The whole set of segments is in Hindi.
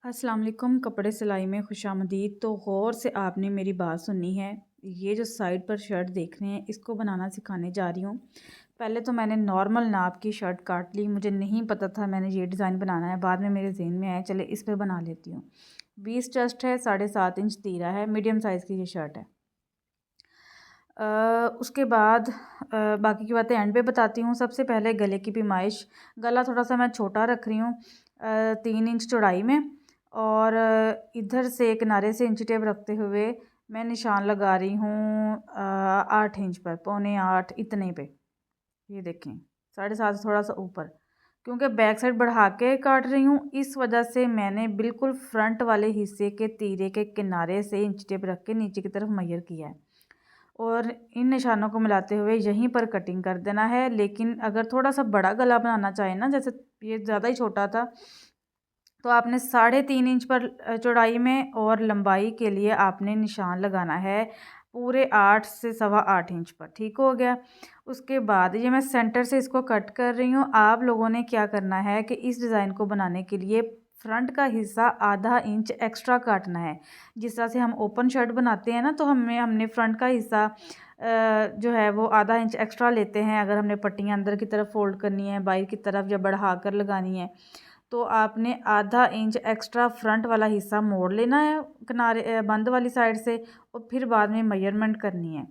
अस्सलाम वालेकुम। कपड़े सिलाई में खुशामदीद। तो गौर से आपने मेरी बात सुननी है। ये जो साइड पर शर्ट देख रहे हैं इसको बनाना सिखाने जा रही हूँ। पहले तो मैंने नॉर्मल नाप की शर्ट काट ली। मुझे नहीं पता था मैंने ये डिज़ाइन बनाना है, बाद में मेरे जहन में आया चले इस पर बना लेती हूँ। 20 चेस्ट है, 7.5 इंच तीरा है, मीडियम साइज़ की ये शर्ट है। उसके बाद बाकी की बातें एंड पे बताती हूँ। सबसे पहले गले की पैमाइश, गला थोड़ा सा मैं छोटा रख रही हूँ 3 इंच चौड़ाई में, और इधर से किनारे से इंची टेप रखते हुए मैं निशान लगा रही हूँ 8 इंच पर, 7.25 इतने पे। ये देखें 7.5 से थोड़ा सा ऊपर, क्योंकि बैक साइड बढ़ा के काट रही हूँ इस वजह से मैंने बिल्कुल फ्रंट वाले हिस्से के तीरे के किनारे से इंची टेप रख के नीचे की तरफ मेजर किया है और इन निशानों को मिलाते हुए यहीं पर कटिंग कर देना है। लेकिन अगर थोड़ा सा बड़ा गला बनाना चाहें ना, जैसे ये ज़्यादा ही छोटा था, तो आपने 3.5 इंच पर चौड़ाई में, और लंबाई के लिए आपने निशान लगाना है पूरे 8 से 8.25 इंच पर। ठीक हो गया। उसके बाद ये मैं सेंटर से इसको कट कर रही हूँ। आप लोगों ने क्या करना है कि इस डिज़ाइन को बनाने के लिए फ्रंट का हिस्सा आधा इंच एक्स्ट्रा काटना है। जिस तरह से हम ओपन शर्ट बनाते हैं ना, तो हमने फ्रंट का हिस्सा जो है वो आधा इंच एक्स्ट्रा लेते हैं अगर हमने पट्टियाँ अंदर की तरफ फोल्ड करनी है, बाहर की तरफ या बढ़ा कर लगानी है, तो आपने आधा इंच एक्स्ट्रा फ्रंट वाला हिस्सा मोड़ लेना है किनारे बंद वाली साइड से, और फिर बाद में मेजरमेंट करनी है।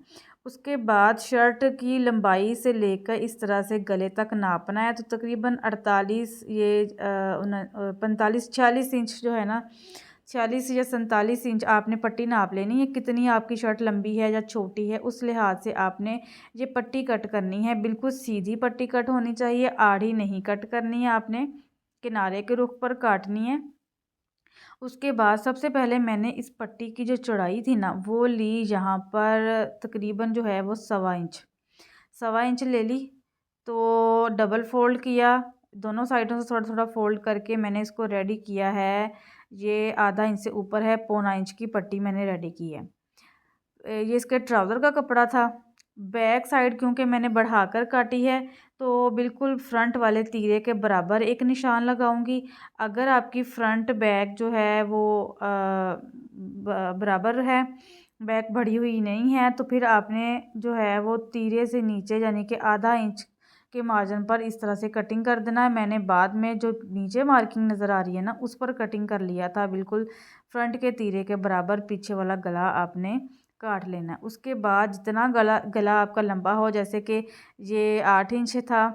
उसके बाद शर्ट की लंबाई से लेकर इस तरह से गले तक नापना है। तो तकरीबन 48 45 46 इंच जो है ना, 46 या 47 इंच आपने पट्टी नाप लेनी है। कितनी आपकी शर्ट लंबी है या छोटी है उस लिहाज से आपने ये पट्टी कट करनी है। बिल्कुल सीधी पट्टी कट होनी चाहिए, आड़ी नहीं कट करनी है, आपने किनारे के रुख पर काटनी है। उसके बाद सबसे पहले मैंने इस पट्टी की जो चौड़ाई थी ना वो ली, यहाँ पर तकरीबन जो है वो 1.25 इंच ले ली। तो डबल फोल्ड किया, दोनों साइडों से थोड़ा थोड़ा फोल्ड करके मैंने इसको रेडी किया है। ये आधा इंच से ऊपर है, 0.25 इंच की पट्टी मैंने रेडी की है। ये इसके ट्राउज़र का कपड़ा था। बैक साइड क्योंकि मैंने बढ़ाकर काटी है, तो बिल्कुल फ्रंट वाले तीरे के बराबर एक निशान लगाऊंगी। अगर आपकी फ्रंट बैक जो है वो बराबर है, बैक बढ़ी हुई नहीं है, तो फिर आपने जो है वो तीरे से नीचे यानी कि आधा इंच के मार्जिन पर इस तरह से कटिंग कर देना है। मैंने बाद में जो नीचे मार्किंग नज़र आ रही है ना उस पर कटिंग कर लिया था। बिल्कुल फ्रंट के तीरे के बराबर पीछे वाला गला आपने काट लेना है। उसके बाद जितना गला गला आपका लंबा हो, जैसे कि ये 8 इंच था,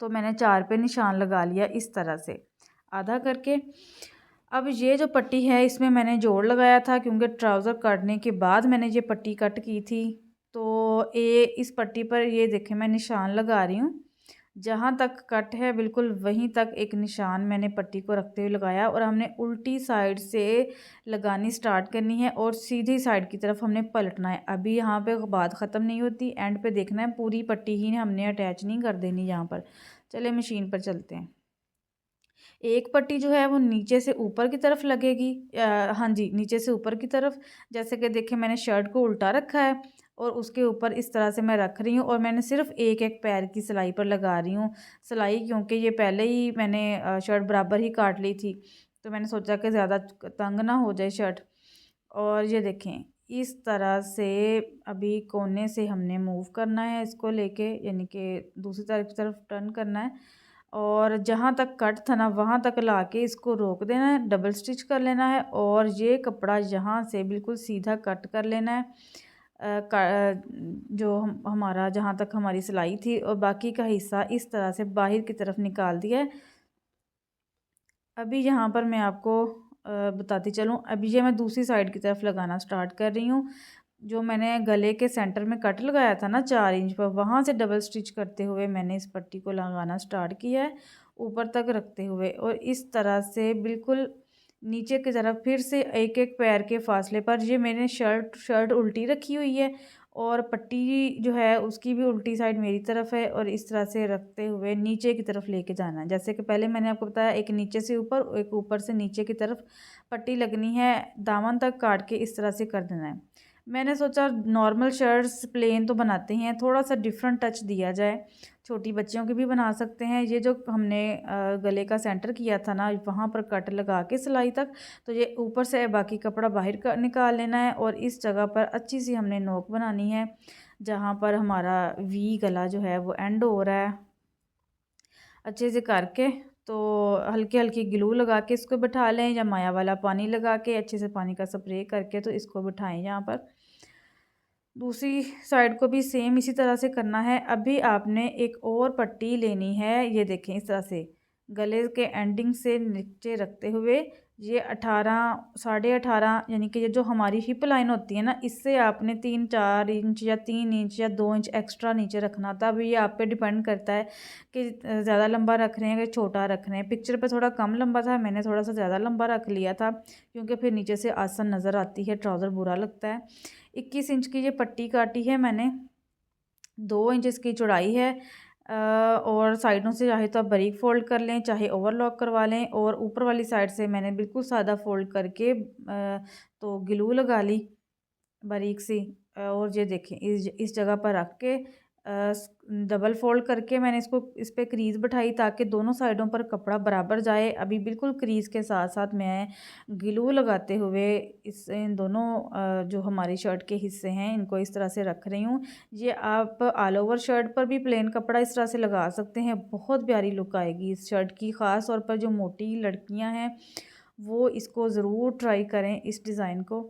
तो मैंने 4 पे निशान लगा लिया इस तरह से आधा करके। अब ये जो पट्टी है इसमें मैंने जोड़ लगाया था, क्योंकि ट्राउज़र काटने के बाद मैंने ये पट्टी कट की थी। तो ये इस पट्टी पर ये देखें मैं निशान लगा रही हूँ। जहाँ तक कट है बिल्कुल वहीं तक एक निशान मैंने पट्टी को रखते हुए लगाया, और हमने उल्टी साइड से लगानी स्टार्ट करनी है और सीधी साइड की तरफ हमने पलटना है। अभी यहाँ पे बात ख़त्म नहीं होती, एंड पे देखना है, पूरी पट्टी ही हमने अटैच नहीं कर देनी यहाँ पर। चले मशीन पर चलते हैं। एक पट्टी जो है वो नीचे से ऊपर की तरफ लगेगी, हाँ जी, नीचे से ऊपर की तरफ। जैसे कि देखें मैंने शर्ट को उल्टा रखा है और उसके ऊपर इस तरह से मैं रख रही हूँ, और मैंने सिर्फ एक एक पैर की सिलाई पर लगा रही हूँ सिलाई, क्योंकि ये पहले ही मैंने शर्ट बराबर ही काट ली थी, तो मैंने सोचा कि ज़्यादा तंग ना हो जाए शर्ट। और ये देखें इस तरह से अभी कोने से हमने मूव करना है इसको लेके, यानी कि दूसरी तरफ टर्न करना है, और जहाँ तक कट था ना वहाँ तक लाके इसको रोक देना है, डबल स्टिच कर लेना है, और ये कपड़ा यहाँ से बिल्कुल सीधा कट कर लेना है। जो हमारा जहाँ तक हमारी सिलाई थी, और बाकी का हिस्सा इस तरह से बाहर की तरफ निकाल दिया है। अभी यहाँ पर मैं आपको बताती चलूँ। अभी ये मैं दूसरी साइड की तरफ लगाना स्टार्ट कर रही हूँ। जो मैंने गले के सेंटर में कट लगाया था ना 4 इंच पर, वहाँ से डबल स्टिच करते हुए मैंने इस पट्टी को लगाना स्टार्ट किया है ऊपर तक रखते हुए, और इस तरह से बिल्कुल नीचे की तरफ फिर से एक एक पैर के फासले पर। ये मैंने शर्ट उल्टी रखी हुई है, और पट्टी जो है उसकी भी उल्टी साइड मेरी तरफ है, और इस तरह से रखते हुए नीचे की तरफ लेके जाना है। जैसे कि पहले मैंने आपको बताया, एक नीचे से ऊपर, एक ऊपर से नीचे की तरफ पट्टी लगनी है, दामन तक काट के इस तरह से कर देना है। मैंने सोचा नॉर्मल शर्ट्स प्लेन तो बनाते ही हैं, थोड़ा सा डिफरेंट टच दिया जाए, छोटी बच्चियों की भी बना सकते हैं। ये जो हमने गले का सेंटर किया था ना, वहाँ पर कट लगा के सिलाई तक, तो ये ऊपर से बाकी कपड़ा बाहर का निकाल लेना है और इस जगह पर अच्छी सी हमने नोक बनानी है जहाँ पर हमारा वी गला जो है वो एंड हो रहा है। अच्छे से करके तो हल्की हल्की ग्लू लगा के इसको बिठा लें, या माया वाला पानी लगा के अच्छे से पानी का स्प्रे करके तो इसको बिठाएं यहाँ पर। दूसरी साइड को भी सेम इसी तरह से करना है। अभी आपने एक और पट्टी लेनी है, ये देखें इस तरह से गले के एंडिंग से नीचे रखते हुए ये 18 18.5 यानी कि ये जो हमारी हिप लाइन होती है ना, इससे आपने 3-4 इंच या 3 इंच या 2 इंच एक्स्ट्रा नीचे रखना था। अभी ये आप पे डिपेंड करता है कि ज़्यादा लंबा रख रहे हैं कि छोटा रख रहे हैं। पिक्चर पे थोड़ा कम लंबा था, मैंने थोड़ा सा ज़्यादा लंबा रख लिया था क्योंकि फिर नीचे से आसन नज़र आती है, ट्राउज़र बुरा लगता है। 21 इंच की ये पट्टी काटी है मैंने, 2 इंच इसकी चौड़ाई है। और साइडों से चाहे तो आप बारीक फ़ोल्ड कर लें, चाहे ओवरलॉक करवा लें, और ऊपर वाली साइड से मैंने बिल्कुल सादा फ़ोल्ड करके तो ग्लू लगा ली बारीक सी। और ये देखें इस जगह पर रख के डबल फोल्ड करके मैंने इसको इस पे क्रीज़ बिठाई ताकि दोनों साइडों पर कपड़ा बराबर जाए। अभी बिल्कुल क्रीज़ के साथ साथ मैं ग्लू लगाते हुए इन दोनों जो हमारी शर्ट के हिस्से हैं इनको इस तरह से रख रही हूँ। ये आप ऑल ओवर शर्ट पर भी प्लेन कपड़ा इस तरह से लगा सकते हैं, बहुत प्यारी लुक आएगी इस शर्ट की। ख़ास तौर पर जो मोटी लड़कियाँ हैं वो इसको ज़रूर ट्राई करें, इस डिज़ाइन को।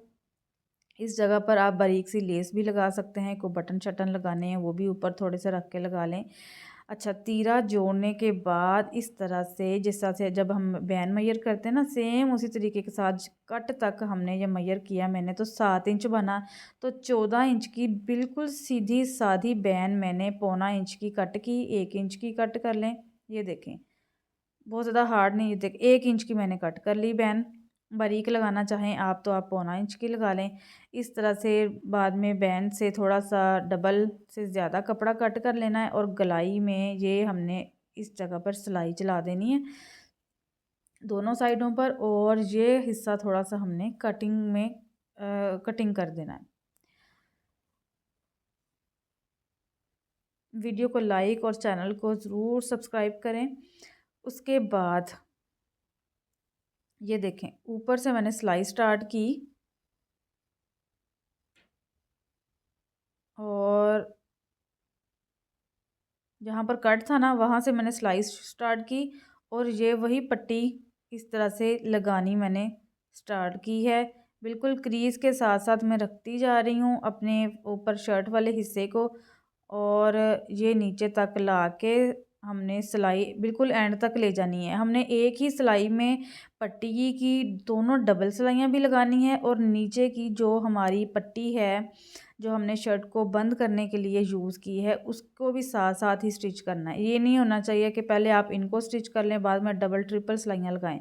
इस जगह पर आप बारीक सी लेस भी लगा सकते हैं, कोई बटन शटन लगाने हैं वो भी ऊपर थोड़े से रख के लगा लें। अच्छा, तीरा जोड़ने के बाद इस तरह से जिस तरह से जब हम बैन मैयर करते हैं ना, सेम उसी तरीके के साथ कट तक हमने ये मैयर किया। मैंने तो 7 इंच बना, तो 14 इंच की बिल्कुल सीधी सादी बैन मैंने 1.25 इंच की कट की। 1 इंच की कट कर लें, ये देखें बहुत ज़्यादा हार्ड नहीं, ये देख 1 इंच की मैंने कट कर ली बैन। बारीक लगाना चाहें आप तो आप 1.25 इंच की लगा लें। इस तरह से बाद में बैंड से थोड़ा सा डबल से ज़्यादा कपड़ा कट कर लेना है, और गलाई में ये हमने इस जगह पर सिलाई चला देनी है दोनों साइडों पर, और ये हिस्सा थोड़ा सा हमने कटिंग में कटिंग कर देना है। वीडियो को लाइक और चैनल को ज़रूर सब्सक्राइब करें। उसके बाद ये देखें ऊपर से मैंने सिलाई स्टार्ट की और जहाँ पर कट था ना वहाँ से मैंने सिलाई स्टार्ट की, और ये वही पट्टी इस तरह से लगानी मैंने स्टार्ट की है। बिल्कुल क्रीज़ के साथ साथ मैं रखती जा रही हूँ अपने ऊपर शर्ट वाले हिस्से को, और ये नीचे तक ला के हमने सिलाई बिल्कुल एंड तक ले जानी है। हमने एक ही सिलाई में पट्टी की दोनों डबल सिलाइयाँ भी लगानी है, और नीचे की जो हमारी पट्टी है जो हमने शर्ट को बंद करने के लिए यूज़ की है उसको भी साथ साथ ही स्टिच करना है। ये नहीं होना चाहिए कि पहले आप इनको स्टिच कर लें बाद में डबल ट्रिपल सिलाइयाँ लगाएं।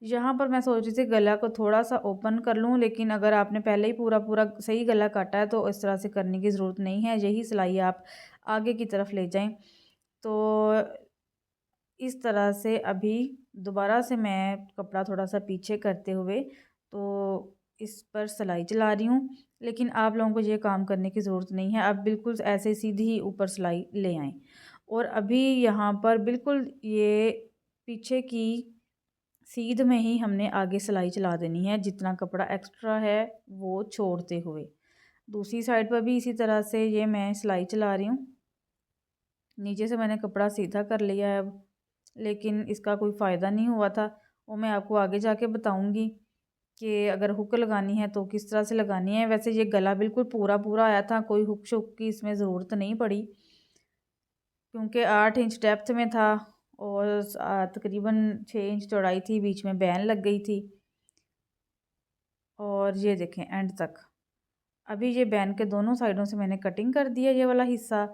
यहाँ पर मैं सोच रही थी गला को थोड़ा सा ओपन कर लूँ, लेकिन अगर आपने पहले ही पूरा पूरा सही गला काटा है तो इस तरह से करने की ज़रूरत नहीं है। यही सिलाई आप आगे की तरफ ले जाएं। तो इस तरह से अभी दोबारा से मैं कपड़ा थोड़ा सा पीछे करते हुए तो इस पर सिलाई चला रही हूँ, लेकिन आप लोगों को ये काम करने की ज़रूरत नहीं है। आप बिल्कुल ऐसे सीधी ही ऊपर सिलाई ले आएँ, और अभी यहाँ पर बिल्कुल ये पीछे की सीध में ही हमने आगे सिलाई चला देनी है, जितना कपड़ा एक्स्ट्रा है वो छोड़ते हुए। दूसरी साइड पर भी इसी तरह से ये मैं सिलाई चला रही हूँ। नीचे से मैंने कपड़ा सीधा कर लिया है अब, लेकिन इसका कोई फ़ायदा नहीं हुआ था। वो मैं आपको आगे जाके बताऊंगी कि अगर हुक लगानी है तो किस तरह से लगानी है। वैसे ये गला बिल्कुल पूरा पूरा आया था, कोई हुक शुक की इसमें ज़रूरत नहीं पड़ी क्योंकि 8 इंच डेप्थ में था और तकरीबन 6 इंच चौड़ाई थी, बीच में बैन लग गई थी। और ये देखें एंड तक अभी ये बैन के दोनों साइडों से मैंने कटिंग कर दिया ये वाला हिस्सा,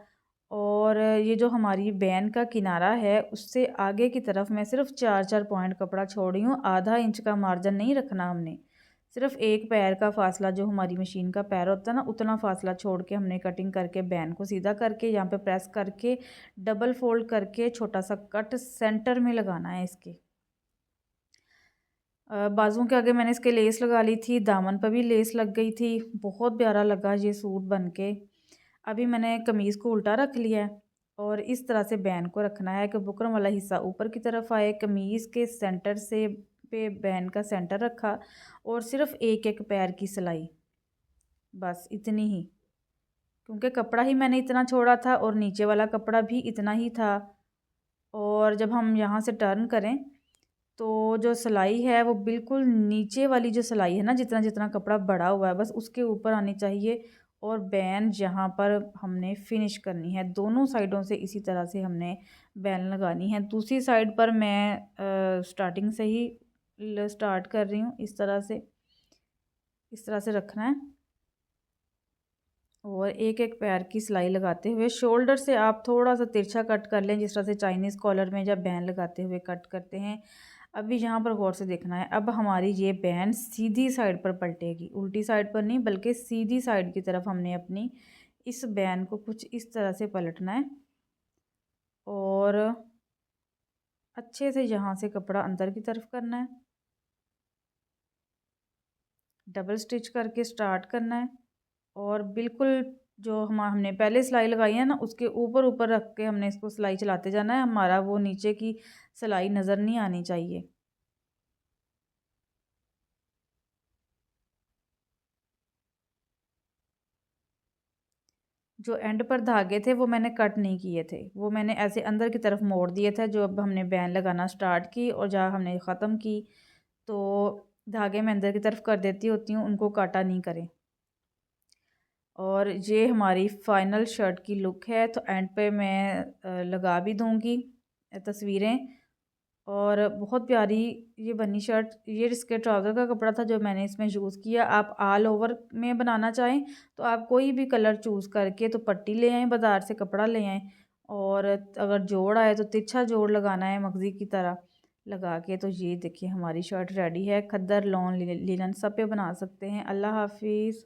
और ये जो हमारी बैन का किनारा है उससे आगे की तरफ मैं सिर्फ 4-4 पॉइंट कपड़ा छोड़ रही हूँ। आधा इंच का मार्जिन नहीं रखना हमने, सिर्फ एक पैर का फासला जो हमारी मशीन का पैर होता है ना उतना फासला छोड़ के हमने कटिंग करके बैन को सीधा करके यहाँ पे प्रेस करके डबल फोल्ड करके छोटा सा कट सेंटर में लगाना है इसके। बाजुओं के आगे मैंने इसके लेस लगा ली थी, दामन पर भी लेस लग गई थी, बहुत प्यारा लगा ये सूट बन के। अभी मैंने कमीज़ को उल्टा रख लिया है और इस तरह से बैन को रखना है कि बुकरम वाला हिस्सा ऊपर की तरफ आए। कमीज़ के सेंटर से पे बैन का सेंटर रखा और सिर्फ एक एक पैर की सिलाई, बस इतनी ही, क्योंकि कपड़ा ही मैंने इतना छोड़ा था और नीचे वाला कपड़ा भी इतना ही था। और जब हम यहाँ से टर्न करें तो जो सिलाई है वो बिल्कुल नीचे वाली जो सिलाई है ना, जितना जितना कपड़ा बड़ा हुआ है बस उसके ऊपर आनी चाहिए। और बैन जहाँ पर हमने फिनिश करनी है, दोनों साइडों से इसी तरह से हमने बैन लगानी है। दूसरी साइड पर मैं स्टार्टिंग से ही स्टार्ट कर रही हूँ, इस तरह से रखना है। और एक एक पैर की सिलाई लगाते हुए शोल्डर से आप थोड़ा सा तिरछा कट कर लें, जिस तरह से चाइनीज़ कॉलर में जब बैन लगाते हुए कट करते हैं। अभी यहाँ पर गौर से देखना है, अब हमारी ये बैन सीधी साइड पर पलटेगी, उल्टी साइड पर नहीं बल्कि सीधी साइड की तरफ हमने अपनी इस बैन को कुछ इस तरह से पलटना है। और अच्छे से यहाँ से कपड़ा अंदर की तरफ करना है, डबल स्टिच करके स्टार्ट करना है। और बिल्कुल जो हमने पहले सिलाई लगाई है ना, उसके ऊपर ऊपर रख के हमने इसको सिलाई चलाते जाना है, हमारा वो नीचे की सिलाई नज़र नहीं आनी चाहिए। जो एंड पर धागे थे वो मैंने कट नहीं किए थे, वो मैंने ऐसे अंदर की तरफ मोड़ दिए थे। जो अब हमने बैन लगाना स्टार्ट की और जहाँ हमने ख़त्म की तो धागे मैं अंदर की तरफ कर देती होती हूँ, उनको काटा नहीं करें। और ये हमारी फ़ाइनल शर्ट की लुक है। तो एंड पे मैं लगा भी दूँगी तस्वीरें। और बहुत प्यारी ये बनी शर्ट, ये इसके ट्राउज़र का कपड़ा था जो मैंने इसमें यूज़ किया। आप ऑल ओवर में बनाना चाहें तो आप कोई भी कलर चूज़ करके तो पट्टी ले आएँ, बाज़ार से कपड़ा ले आएँ। और अगर जोड़ आए तो तिरछा जोड़ लगाना है मगज़ी की तरह लगा के। तो ये देखिए हमारी शर्ट रेडी है। खद्दर, लॉन, लिनन सब पे बना सकते हैं। अल्लाह हाफ़िज़।